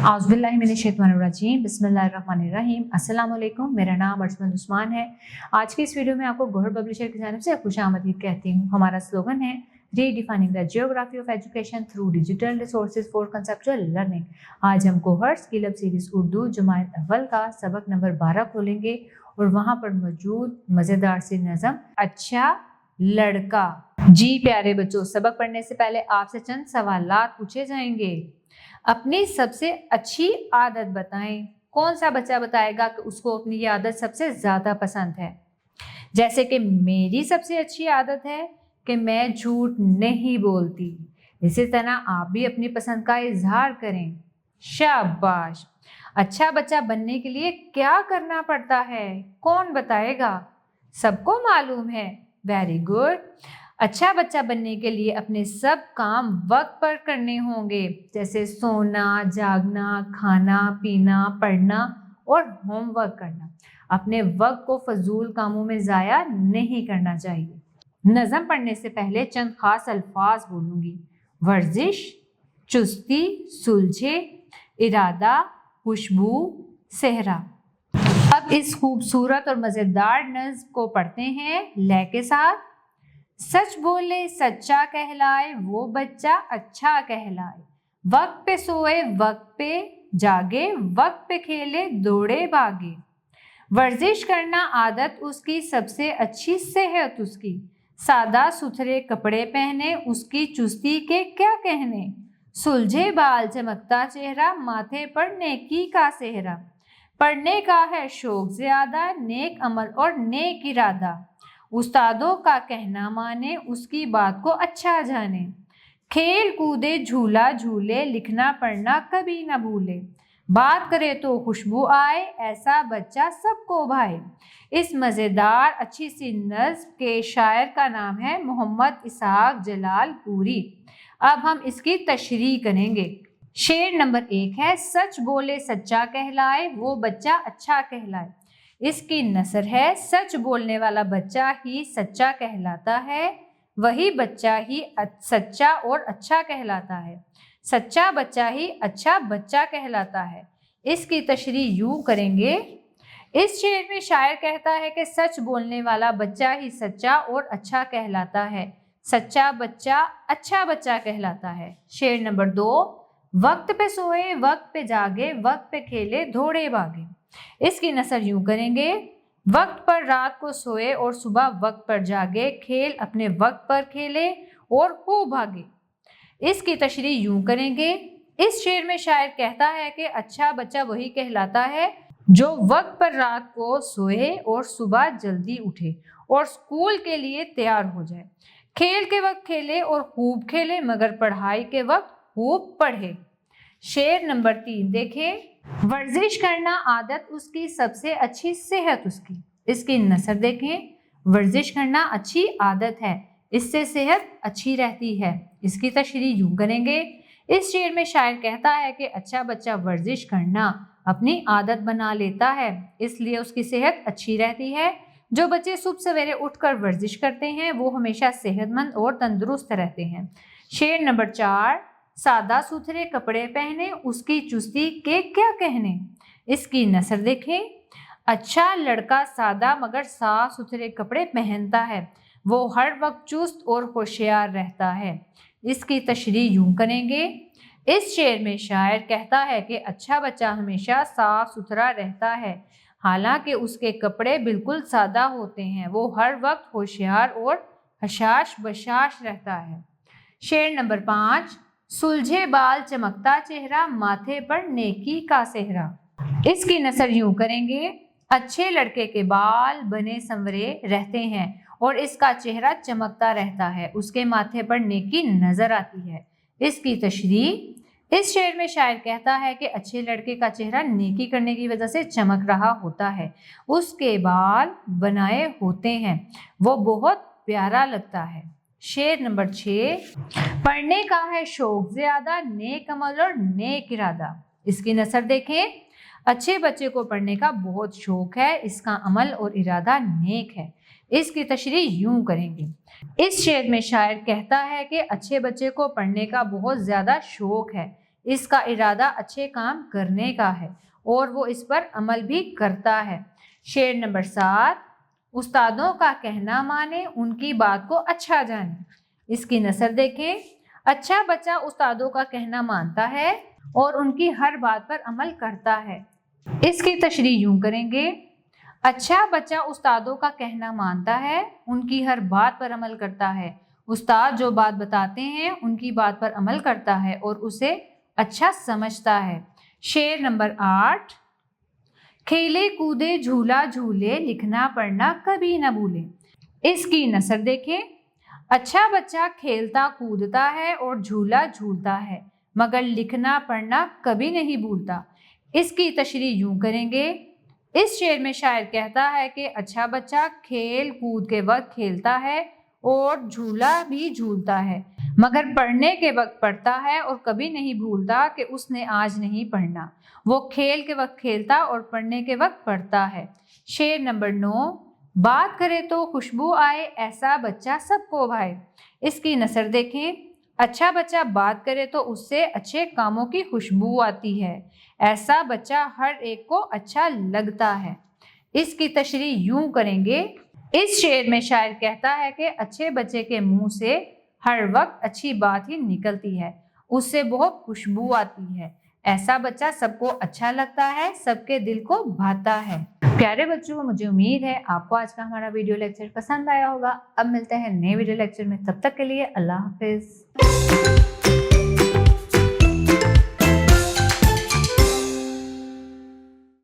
आउज़ुबिल्लाहिमिनश्शैतानिर्रजीम बिस्मिल्लाहिर्रहमानिर्रहीम। अस्सलाम वालेकुम। मेरा नाम अर्जुमंद उस्मान है। आज की इस वीडियो में आपको गौहर पब्लिशर की जानिब से खुशामदीद कहती हूँ। हमारा स्लोगन है redefining the geography of education through digital resources for conceptual learning. आज हम Gauhar skill up series Urdu जमात अव्वल का सबक नंबर 12 खोलेंगे और वहाँ पर मौजूद मज़ेदार सी नज़म अच्छा लड़का। जी प्यारे बच्चों, सबक पढ़ने से पहले आपसे चंद सवालात पूछे जाएंगे। अपनी सबसे अच्छी आदत बताएं। कौन सा बच्चा बताएगा कि उसको अपनी ये आदत सबसे ज़्यादा पसंद है? जैसे कि मेरी सबसे अच्छी आदत है कि मैं झूठ नहीं बोलती। इसी तरह आप भी अपनी पसंद का इजहार करें। शाबाश। अच्छा बच्चा बनने के लिए क्या करना पड़ता है? कौन बताएगा? सबको मालूम है। Very good. अच्छा बच्चा बनने के लिए अपने सब काम वक्त पर करने होंगे, जैसे सोना, जागना, खाना पीना, पढ़ना और होमवर्क करना। अपने वक्त को फजूल कामों में ज़ाया नहीं करना चाहिए। नज़म पढ़ने से पहले चंद खास अल्फाज बोलूँगी। वर्जिश, चुस्ती, सुलझे, इरादा, खुशबू, सेहरा। अब इस खूबसूरत और मज़ेदार नज़्म को पढ़ते हैं लय के साथ। सच बोले सच्चा कहलाए, वो बच्चा अच्छा कहलाए। वक्त पे सोए, वक्त पे जागे, वक्त पे खेले, दौड़े भागे। वर्जिश करना आदत उसकी, सबसे अच्छी सेहत उसकी। सादा सुथरे कपड़े पहने, उसकी चुस्ती के क्या कहने। सुलझे बाल, चमकता चेहरा, माथे पर नेकी का सेहरा। पढ़ने का है शौक ज्यादा, नेक अमल और नेक इरादा। उस्तादों का कहना माने, उसकी बात को अच्छा जाने। खेल कूदे, झूला झूले, लिखना पढ़ना कभी न भूले। बात करे तो खुशबू आए, ऐसा बच्चा सबको भाए। इस मज़ेदार अच्छी सी नज़्म के शायर का नाम है मोहम्मद इसहाक जलालपुरी। अब हम इसकी तशरीह करेंगे। शेर नंबर 1 है सच बोले सच्चा कहलाए, वो बच्चा अच्छा कहलाए। इसकी नसर है सच बोलने वाला बच्चा ही सच्चा कहलाता है, वही बच्चा ही सच्चा और अच्छा कहलाता है। सच्चा बच्चा ही अच्छा बच्चा कहलाता है। इसकी तशरीह यूं करेंगे। इस शेर में शायर कहता है कि सच बोलने वाला बच्चा ही सच्चा और अच्छा कहलाता है। सच्चा बच्चा अच्छा बच्चा कहलाता है। शेर नंबर 2, वक्त पे सोए, वक्त पे जागे, वक्त पे खेले, दौड़े भागे। इसकी नसर यूं करेंगे। वक्त पर रात को सोए और सुबह वक्त पर जागे, खेल अपने वक्त पर खेले और हो भागे। इसकी तशरीह यूं करेंगे। इस शेर में शायर कहता है कि अच्छा बच्चा वही कहलाता है जो वक्त पर रात को सोए और सुबह जल्दी उठे और स्कूल के लिए तैयार हो जाए। खेल के वक्त खेले और खूब खेले, मगर पढ़ाई के वक्त खूब पढ़े। शेर नंबर 3 देखें। वर्जिश करना आदत उसकी, सबसे अच्छी सेहत उसकी। इसकी नसर देखें। वर्जिश करना अच्छी आदत है, इससे सेहत अच्छी रहती है। इसकी तशरीह यूं करेंगे। इस शेर में शायर कहता है कि अच्छा बच्चा वर्जिश करना अपनी आदत बना लेता है, इसलिए उसकी सेहत अच्छी रहती है। जो बच्चे सुबह सवेरे उठकर वर्जिश करते हैं वो हमेशा सेहतमंद और तंदुरुस्त रहते हैं। शेर नंबर 4, सादा सुथरे कपड़े पहने, उसकी चुस्ती के क्या कहने। इसकी नसर देखें। अच्छा लड़का सादा मगर साफ सुथरे कपड़े पहनता है, वो हर वक्त चुस्त और होशियार रहता है। इसकी तशरीह यूं करेंगे। इस शेर में शायर कहता है कि अच्छा बच्चा हमेशा साफ सुथरा रहता है, हालांकि उसके कपड़े बिल्कुल सादा होते हैं। वो हर वक्त होशियार और हशाश बशाश रहता है। शेर नंबर 5, सुलझे बाल, चमकता चेहरा, माथे पर नेकी का सेहरा। इसकी नसर यूं करेंगे। अच्छे लड़के के बाल बने संवरे रहते हैं और इसका चेहरा चमकता रहता है, उसके माथे पर नेकी नजर आती है। इसकी तशरीह। इस शेर में शायर कहता है कि अच्छे लड़के का चेहरा नेकी करने की वजह से चमक रहा होता है, उसके बाल बनाए होते हैं, वो बहुत प्यारा लगता है। शेर नंबर 6, पढ़ने का है शौक ज्यादा, नेक अमल और नेक इरादा। इसकी नसर देखें। अच्छे बच्चे को पढ़ने का बहुत शौक है, इसका अमल और इरादा नेक है। इसकी तशरीह यूं करेंगे। इस शेर में शायर कहता है कि अच्छे बच्चे को पढ़ने का बहुत ज्यादा शौक है, इसका इरादा अच्छे काम करने का है और वो इस पर अमल भी करता है। शेर नंबर 7, उस्तादों का कहना माने, उनकी बात को अच्छा जाने। इसकी नसर देखें। अच्छा बच्चा उस्तादों का कहना मानता है और उनकी हर बात पर अमल करता है। इसकी तशरीह यूं करेंगे, अच्छा बच्चा उस्तादों का कहना मानता है, उनकी हर बात पर अमल करता है। उस्ताद जो बात बताते हैं उनकी बात पर अमल करता है और उसे अच्छा समझता है। शेर नंबर 8, खेले कूदे झूला झूले, लिखना पढ़ना कभी न भूले। इसकी नसर देखें। अच्छा बच्चा खेलता कूदता है और झूला झूलता है, मगर लिखना पढ़ना कभी नहीं भूलता। इसकी तशरीह यूं करेंगे। इस शेर में शायर कहता है कि अच्छा बच्चा खेल कूद के वक्त खेलता है और झूला भी झूलता है, मगर पढ़ने के वक्त पढ़ता है और कभी नहीं भूलता कि उसने आज नहीं पढ़ना। वो खेल के वक्त खेलता और पढ़ने के वक्त पढ़ता है। शेर नंबर 9, बात करे तो खुशबू आए, ऐसा बच्चा सबको भाए। इसकी नसर देखें। अच्छा बच्चा बात करे तो उससे अच्छे कामों की खुशबू आती है, ऐसा बच्चा हर एक को अच्छा लगता है। इसकी तशरीह यूं करेंगे। इस शेर में शायर कहता है कि अच्छे बच्चे के मुंह से हर वक्त अच्छी बात ही निकलती है, उससे बहुत खुशबू आती है, ऐसा बच्चा सबको अच्छा लगता है, सबके दिल को भाता है। प्यारे बच्चों, मुझे उम्मीद है आपको आज का हमारा वीडियो लेक्चर पसंद आया होगा। अब मिलते हैं नए वीडियो लेक्चर में, तब तक के लिए अल्लाह हाफिज।